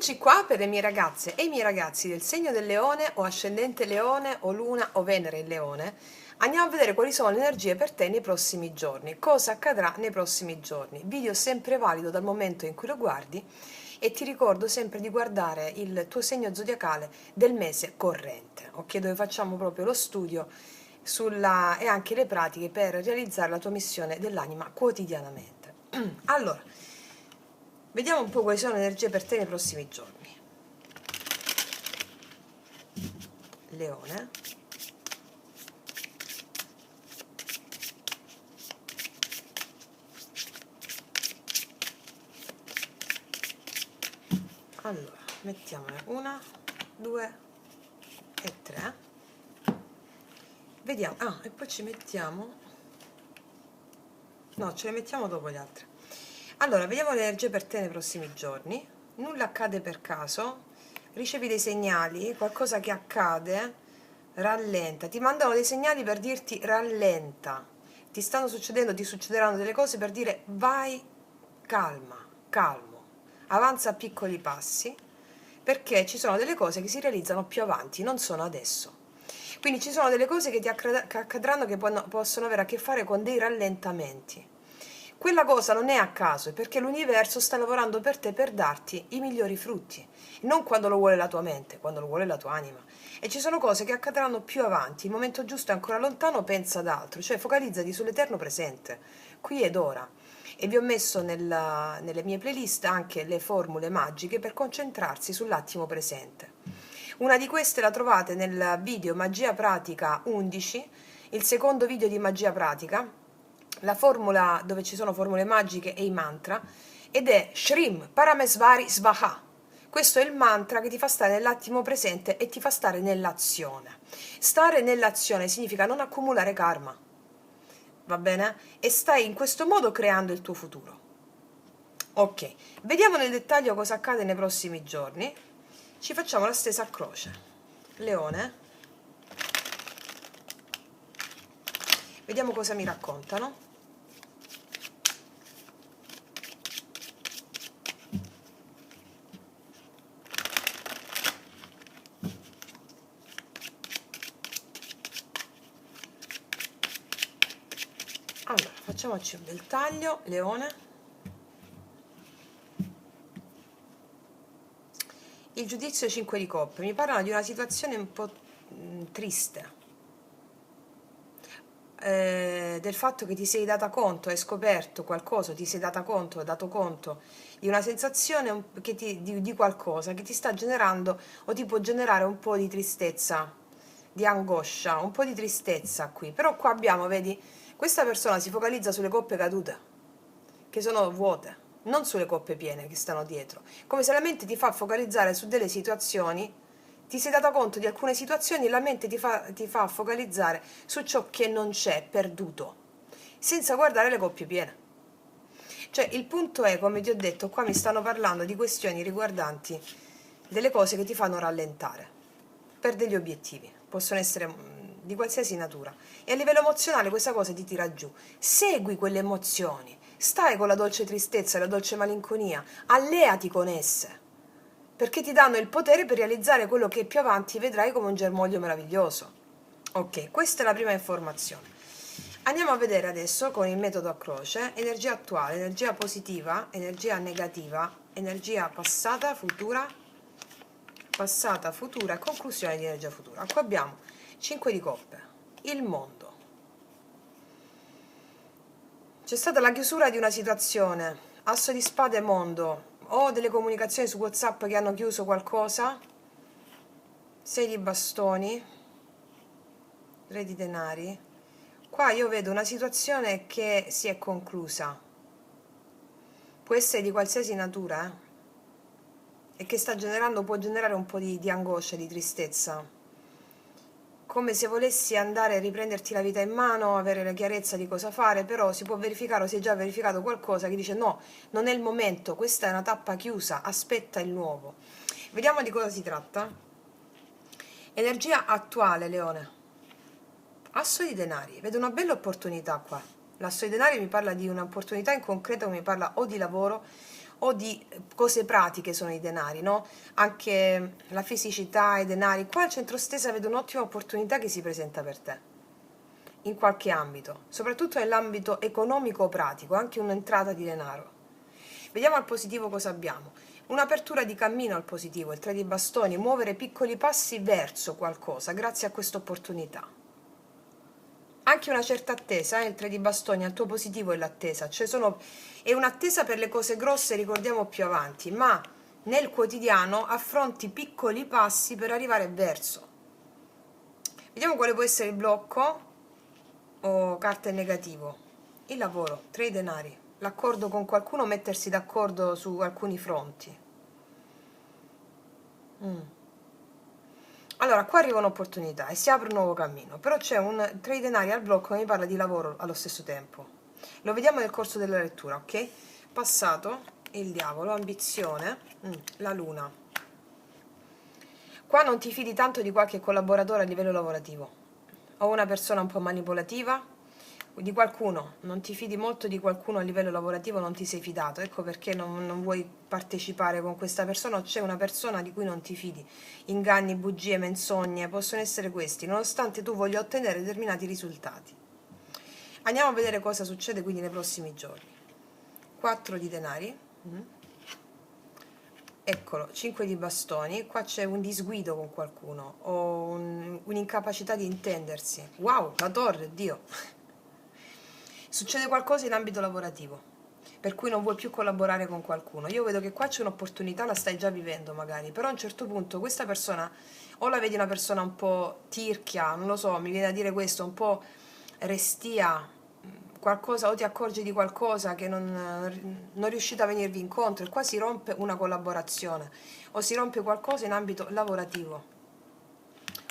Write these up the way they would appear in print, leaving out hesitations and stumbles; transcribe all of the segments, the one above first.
Eccoci qua per le mie ragazze e i miei ragazzi del segno del leone o ascendente leone o luna o Venere in leone. Andiamo a vedere quali sono le energie per te nei prossimi giorni, cosa accadrà nei prossimi giorni. Video sempre valido dal momento in cui lo guardi e ti ricordo sempre di guardare il tuo segno zodiacale del mese corrente, ok? Dove facciamo proprio lo studio e anche le pratiche per realizzare la tua missione dell'anima quotidianamente. Allora, vediamo un po' quali sono le energie per te nei prossimi giorni. Leone. Allora, mettiamone 1, 2 e 3. Vediamo. Ah, e poi ci mettiamo. No, ce le mettiamo dopo le altre. Allora, vediamo le energie per te nei prossimi giorni. Nulla accade per caso. Ricevi dei segnali, qualcosa che accade, rallenta. Ti mandano dei segnali per dirti rallenta. Ti stanno succedendo, ti succederanno delle cose per dire vai, calma, calmo. Avanza a piccoli passi, perché ci sono delle cose che si realizzano più avanti, non sono adesso. Quindi ci sono delle cose che che accadranno che possono avere a che fare con dei rallentamenti. Quella cosa non è a caso, è perché l'universo sta lavorando per te per darti i migliori frutti, non quando lo vuole la tua mente, quando lo vuole la tua anima. E ci sono cose che accadranno più avanti, il momento giusto è ancora lontano, pensa ad altro, cioè focalizzati sull'eterno presente, qui ed ora. E vi ho messo nelle mie playlist anche le formule magiche per concentrarsi sull'attimo presente. Una di queste la trovate nel video Magia Pratica 11, il secondo video di Magia Pratica, la formula dove ci sono formule magiche e i mantra, ed è Shrim Paramesvari Svaha. Questo è il mantra che ti fa stare nell'attimo presente e ti fa stare nell'azione. Stare nell'azione significa non accumulare karma, va bene? E stai in questo modo creando il tuo futuro. Ok, vediamo nel dettaglio cosa accade nei prossimi giorni. Ci facciamo la stesa a croce. Leone. Vediamo cosa mi raccontano. Allora, facciamoci un bel taglio, leone. Il giudizio 5 di coppe mi parlano di una situazione un po' triste, del fatto che ti sei data conto, hai scoperto qualcosa, ti sei data conto, hai dato conto di una sensazione di qualcosa che ti sta generando o ti può generare un po' di tristezza, di angoscia, un po' di tristezza qui. Però qua abbiamo, vedi, questa persona si focalizza sulle coppe cadute, che sono vuote, non sulle coppe piene che stanno dietro. Come se la mente ti fa focalizzare su delle situazioni, ti sei data conto di alcune situazioni e la mente ti fa focalizzare su ciò che non c'è, perduto, senza guardare le coppie piene. Cioè, il punto è, come ti ho detto, qua mi stanno parlando di questioni riguardanti delle cose che ti fanno rallentare per degli obiettivi, possono essere di qualsiasi natura, e a livello emozionale questa cosa ti tira giù. Segui quelle emozioni, stai con la dolce tristezza e la dolce malinconia, alleati con esse, perché ti danno il potere per realizzare quello che più avanti vedrai come un germoglio meraviglioso. Ok, questa è la prima informazione. Andiamo a vedere adesso con il metodo a croce energia attuale, energia positiva, energia negativa, energia passata, futura e conclusione di energia futura. Qua abbiamo 5 di coppe, il mondo. C'è stata la chiusura di una situazione, asso di spade mondo, o delle comunicazioni su WhatsApp che hanno chiuso qualcosa, 6 di bastoni, re di denari. Qua io vedo una situazione che si è conclusa, può essere di qualsiasi natura, e che può generare un po' di angoscia, di tristezza, come se volessi andare a riprenderti la vita in mano, avere la chiarezza di cosa fare, però si può verificare o si è già verificato qualcosa che dice no, non è il momento, questa è una tappa chiusa, aspetta il nuovo. Vediamo di cosa si tratta. Energia attuale, leone. Asso di denari, vedo una bella opportunità qua. L'asso di denari mi parla di un'opportunità in concreto, mi parla o di lavoro o di cose pratiche sono i denari, no? Anche la fisicità, i denari. Qua al centro stesa vedo un'ottima opportunità che si presenta per te, in qualche ambito, soprattutto nell'ambito economico o pratico, anche un'entrata di denaro. Vediamo al positivo cosa abbiamo. Un'apertura di cammino al positivo, il 3 di bastoni, muovere piccoli passi verso qualcosa grazie a questa opportunità. Anche una certa attesa, il 3 di bastoni al tuo positivo è l'attesa, è un'attesa per le cose grosse, ricordiamo più avanti, ma nel quotidiano affronti piccoli passi per arrivare verso. Vediamo quale può essere il blocco o carta in negativo. Il lavoro, 3 denari, l'accordo con qualcuno, mettersi d'accordo su alcuni fronti. Allora, qua arriva un'opportunità e si apre un nuovo cammino, però c'è un 3 denari al blocco che mi parla di lavoro allo stesso tempo. Lo vediamo nel corso della lettura, ok? Passato, il diavolo, ambizione, la luna. Qua non ti fidi tanto di qualche collaboratore a livello lavorativo, o una persona un po' manipolativa, di qualcuno, non ti fidi molto di qualcuno a livello lavorativo, non ti sei fidato, ecco perché non vuoi partecipare con questa persona, o c'è una persona di cui non ti fidi. Inganni, bugie, menzogne, possono essere questi, nonostante tu voglia ottenere determinati risultati. Andiamo a vedere cosa succede quindi nei prossimi giorni. 4 di denari, eccolo, 5 di bastoni, qua c'è un disguido con qualcuno, o un'incapacità di intendersi. Wow, la torre, Dio! Succede qualcosa in ambito lavorativo, per cui non vuoi più collaborare con qualcuno. Io vedo che qua c'è un'opportunità, la stai già vivendo magari, però a un certo punto questa persona, o la vedi una persona un po' tirchia, non lo so, mi viene a dire questo, un po' restia, qualcosa, o ti accorgi di qualcosa che non riuscite a venirvi incontro, e qua si rompe una collaborazione, o si rompe qualcosa in ambito lavorativo,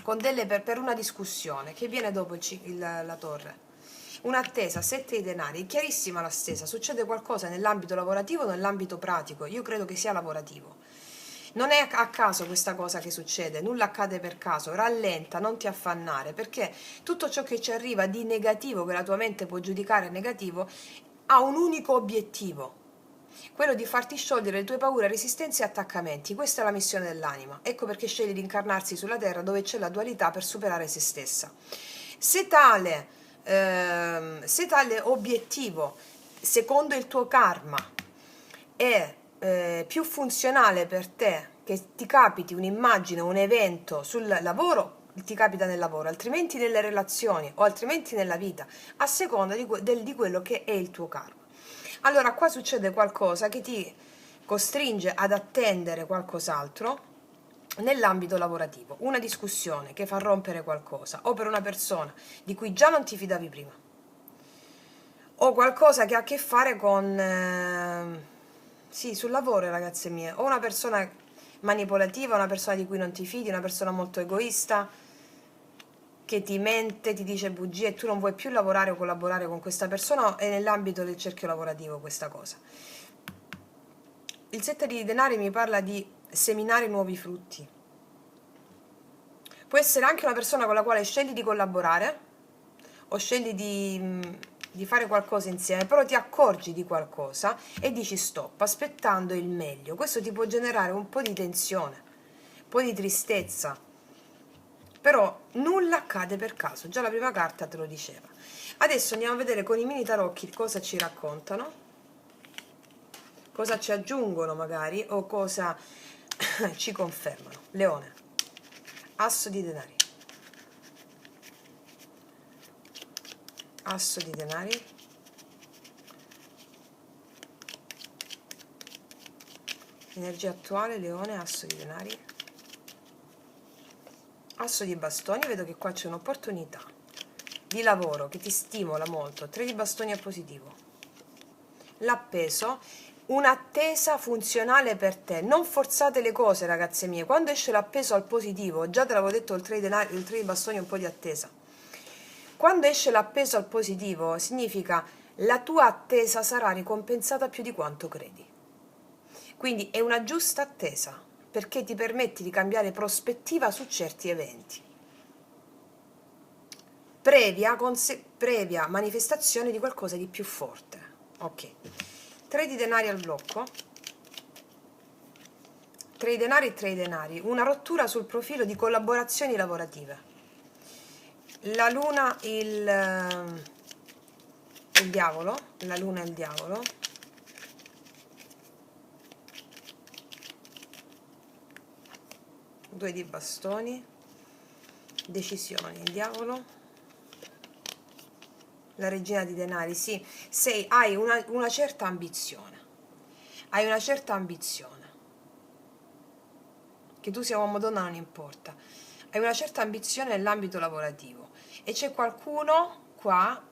con per una discussione, che viene dopo la torre. Un'attesa, 7 di denari, chiarissima l'attesa, succede qualcosa nell'ambito lavorativo o nell'ambito pratico, io credo che sia lavorativo. Non è a caso questa cosa che succede, nulla accade per caso, rallenta, non ti affannare, perché tutto ciò che ci arriva di negativo, che la tua mente può giudicare negativo, ha un unico obiettivo, quello di farti sciogliere le tue paure, resistenze e attaccamenti. Questa è la missione dell'anima, ecco perché sceglie di incarnarsi sulla terra dove c'è la dualità per superare se stessa. Se tale obiettivo, secondo il tuo karma, è più funzionale per te, che ti capiti un'immagine, un evento sul lavoro, ti capita nel lavoro, altrimenti nelle relazioni o altrimenti nella vita, a seconda di quello che è il tuo karma. Allora qua succede qualcosa che ti costringe ad attendere qualcos'altro nell'ambito lavorativo, una discussione che fa rompere qualcosa, o per una persona di cui già non ti fidavi prima, o qualcosa che ha a che fare con sì, sul lavoro, ragazze mie, o una persona manipolativa, una persona di cui non ti fidi, una persona molto egoista che ti mente, ti dice bugie, e tu non vuoi più lavorare o collaborare con questa persona, è nell'ambito del cerchio lavorativo questa cosa. Il 7 di denari mi parla di seminare nuovi frutti. Può essere anche una persona con la quale scegli di collaborare o scegli di fare qualcosa insieme, però ti accorgi di qualcosa e dici stop, aspettando il meglio. Questo ti può generare un po' di tensione, un po' di tristezza, però nulla accade per caso, già la prima carta te lo diceva. Adesso andiamo a vedere con i mini tarocchi cosa ci raccontano, cosa ci aggiungono magari, o cosa ci confermano. Leone, asso di denari, asso di denari, energia attuale, leone, asso di denari, asso di bastoni. Vedo che qua c'è un'opportunità di lavoro che ti stimola molto, 3 di bastoni a positivo, l'appeso, un'attesa funzionale per te. Non forzate le cose, ragazze mie. Quando esce l'appeso al positivo, già te l'avevo detto, il 3 di denari, il 3 di bastoni è un po' di attesa. Quando esce l'appeso al positivo significa la tua attesa sarà ricompensata più di quanto credi. Quindi è una giusta attesa, perché ti permetti di cambiare prospettiva su certi eventi, previa manifestazione di qualcosa di più forte. Ok, 3 di denari al blocco, 3 denari e 3 denari, una rottura sul profilo di collaborazioni lavorative. La luna, il diavolo, la luna e il diavolo, due di bastoni, decisioni, il diavolo, la regina di denari. Sì, hai una certa ambizione, hai una certa ambizione, che tu sia uomo o donna non importa, hai una certa ambizione nell'ambito lavorativo e c'è qualcuno qua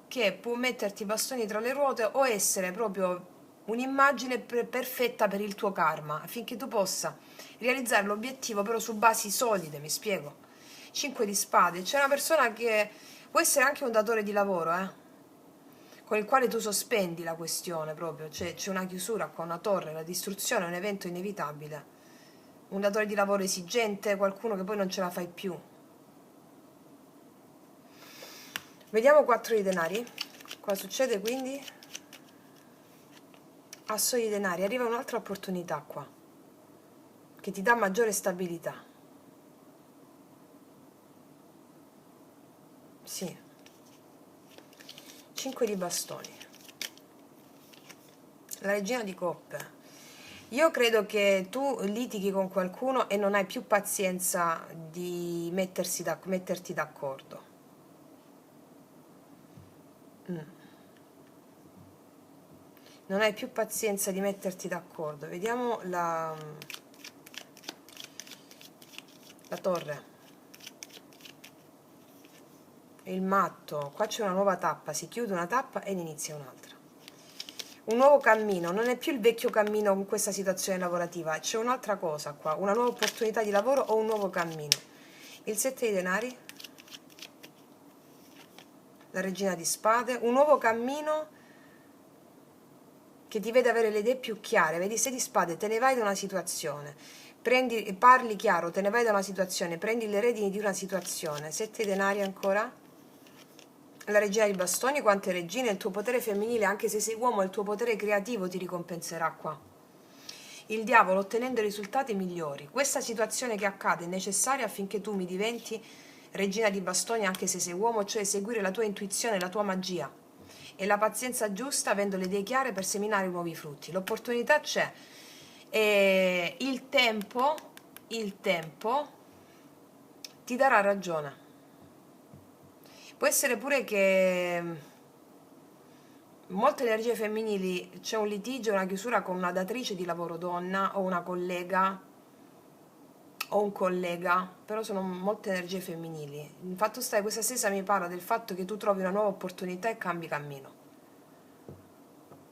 che può metterti i bastoni tra le ruote o essere proprio un'immagine perfetta per il tuo karma, affinché tu possa realizzare l'obiettivo però su basi solide, mi spiego. 5 di spade, c'è una persona che può essere anche un datore di lavoro, con il quale tu sospendi la questione proprio, c'è una chiusura qua, una torre, la distruzione, un evento inevitabile. Un datore di lavoro esigente, qualcuno che poi non ce la fai più. Vediamo 4 di denari. Cosa succede quindi? Asso di denari, arriva un'altra opportunità qua, che ti dà maggiore stabilità. Sì. 5 di bastoni. La regina di coppe. Io credo che tu litighi con qualcuno e non hai più pazienza di metterti d'accordo. Non hai più pazienza di metterti d'accordo. Vediamo la torre. Il matto. Qua c'è una nuova tappa. Si chiude una tappa e ne inizia un'altra. Un nuovo cammino. Non è più il vecchio cammino con questa situazione lavorativa. C'è un'altra cosa qua. Una nuova opportunità di lavoro o un nuovo cammino. Il 7 di denari. La regina di spade. Un nuovo cammino che ti vede avere le idee più chiare. Vedi, 6 di spade, te ne vai da una situazione, parli chiaro, te ne vai da una situazione, prendi le redini di una situazione. 7 denari ancora. La regina di bastoni, quante regine, il tuo potere femminile, anche se sei uomo, il tuo potere creativo ti ricompenserà qua. Il diavolo, ottenendo risultati migliori. Questa situazione che accade è necessaria affinché tu mi diventi regina di bastoni anche se sei uomo, cioè seguire la tua intuizione, la tua magia e la pazienza giusta, avendo le idee chiare per seminare nuovi frutti. L'opportunità c'è, e il tempo ti darà ragione. Può essere pure che molte energie femminili, c'è un litigio, una chiusura con una datrice di lavoro donna o una collega o un collega, però sono molte energie femminili. Il fatto sta che questa stessa mi parla del fatto che tu trovi una nuova opportunità e cambi cammino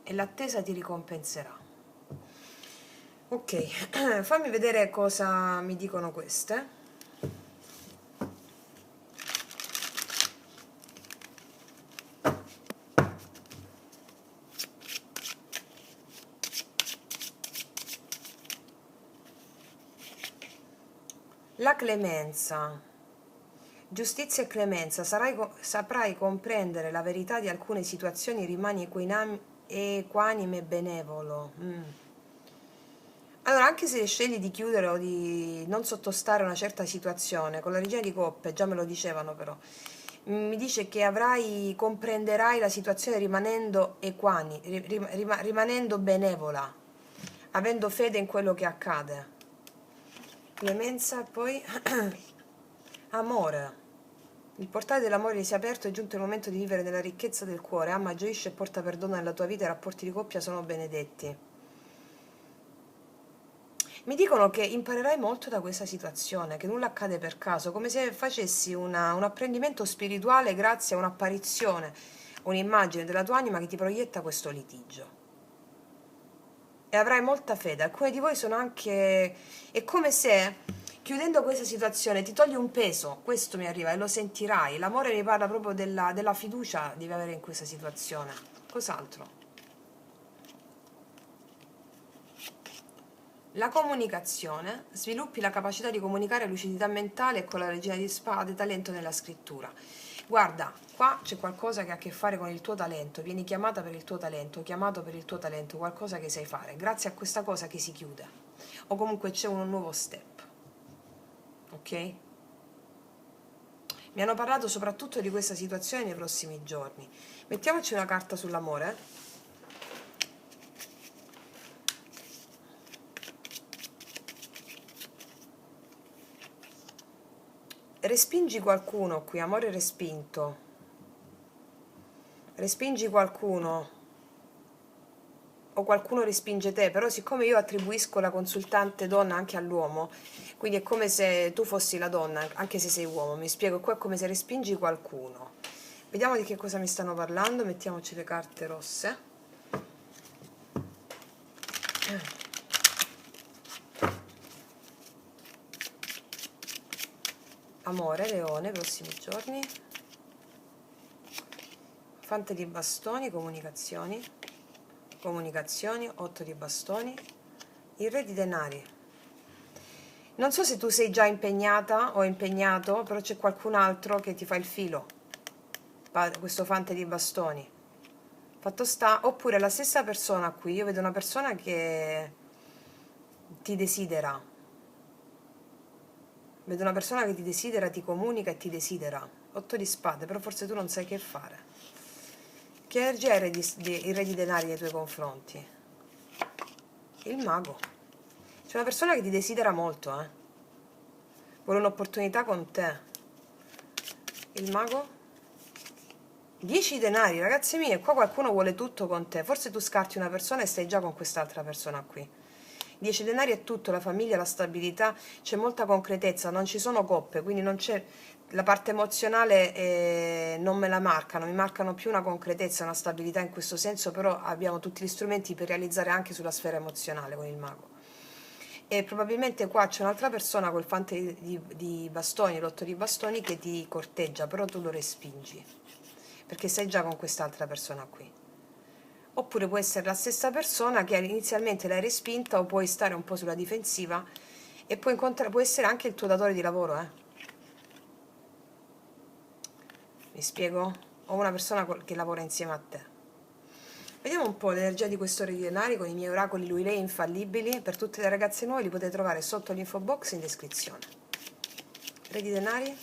e l'attesa ti ricompenserà. Ok, fammi vedere cosa mi dicono queste. La clemenza. Giustizia e clemenza. Saprai comprendere la verità di alcune situazioni, rimani equanime e benevolo. Allora, anche se scegli di chiudere o di non sottostare a una certa situazione, con la regina di coppe, già me lo dicevano però, mi dice che comprenderai la situazione rimanendo rimanendo benevola, avendo fede in quello che accade. Clemenza, poi amore. Il portale dell'amore si è aperto, è giunto il momento di vivere nella ricchezza del cuore. Ama, gioisce e porta perdono nella tua vita, i rapporti di coppia sono benedetti. Mi dicono che imparerai molto da questa situazione, che nulla accade per caso, come se facessi un apprendimento spirituale grazie a un'apparizione, un'immagine della tua anima che ti proietta questo litigio. E avrai molta fede. Alcuni di voi sono anche... è come se, chiudendo questa situazione, ti togli un peso. Questo mi arriva e lo sentirai. L'amore mi parla proprio della fiducia che devi avere in questa situazione. Cos'altro? La comunicazione. Sviluppi la capacità di comunicare, lucidità mentale, e con la regina di spade, talento nella scrittura. Guarda, qua c'è qualcosa che ha a che fare con il tuo talento, vieni chiamata per il tuo talento, chiamato per il tuo talento, qualcosa che sai fare, grazie a questa cosa che si chiude, o comunque c'è un nuovo step, ok? Mi hanno parlato soprattutto di questa situazione nei prossimi giorni. Mettiamoci una carta sull'amore. Respingi qualcuno qui, amore respinto. Respingi qualcuno o qualcuno respinge te, però siccome io attribuisco la consultante donna anche all'uomo, quindi è come se tu fossi la donna, anche se sei uomo, mi spiego, qua è come se respingi qualcuno. Vediamo di che cosa mi stanno parlando, mettiamoci le carte rosse. Amore, leone, prossimi giorni. Fante di bastoni, comunicazioni. Comunicazioni, 8 di bastoni. Il re di denari. Non so se tu sei già impegnata o impegnato, però c'è qualcun altro che ti fa il filo. Questo fante di bastoni. Fatto sta, oppure la stessa persona qui, io vedo una persona che ti desidera. Vedo una persona che ti desidera, ti comunica e ti desidera. 8 di spade, però forse tu non sai che fare. Che energia è il re di denari nei tuoi confronti? Il mago. C'è una persona che ti desidera molto, vuole un'opportunità con te. Il mago? 10 denari, ragazzi miei, qua qualcuno vuole tutto con te. Forse tu scarti una persona e stai già con quest'altra persona qui. 10 denari è tutto, la famiglia, la stabilità, c'è molta concretezza, non ci sono coppe, quindi non c'è la parte emozionale, non me la marcano, mi marcano più una concretezza, una stabilità in questo senso, però abbiamo tutti gli strumenti per realizzare anche sulla sfera emozionale con il mago. E probabilmente qua c'è un'altra persona col fante di bastoni, l'otto di bastoni, che ti corteggia, però tu lo respingi, perché sei già con quest'altra persona qui. Oppure può essere la stessa persona che inizialmente l'hai respinta, o puoi stare un po' sulla difensiva, e può essere anche il tuo datore di lavoro, mi spiego? O una persona che lavora insieme a te. Vediamo un po' l'energia di questo re di denari con i miei oracoli lui lei infallibili. Per tutte le ragazze nuove li potete trovare sotto l'info box in descrizione. Re di denari.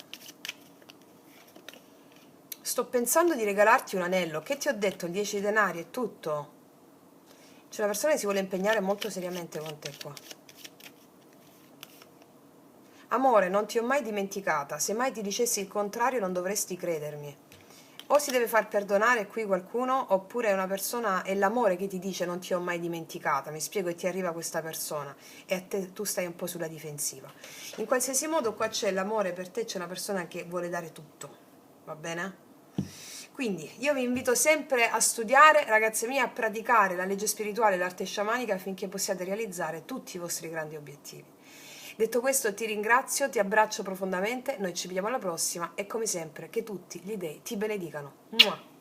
Sto pensando di regalarti un anello. Che ti ho detto? Il 10 di denari è tutto. C'è una persona che si vuole impegnare molto seriamente con te qua. Amore, non ti ho mai dimenticata. Se mai ti dicessi il contrario non dovresti credermi. O si deve far perdonare qui qualcuno, oppure è una persona, è l'amore che ti dice non ti ho mai dimenticata, mi spiego, e ti arriva questa persona e a te, tu stai un po' sulla difensiva. In qualsiasi modo qua c'è l'amore per te, c'è una persona che vuole dare tutto, va bene? Quindi io vi invito sempre a studiare, ragazze mie, a praticare la legge spirituale e l'arte sciamanica affinché possiate realizzare tutti i vostri grandi obiettivi. Detto questo ti ringrazio, ti abbraccio profondamente, noi ci vediamo alla prossima e come sempre che tutti gli dei ti benedicano. Mua!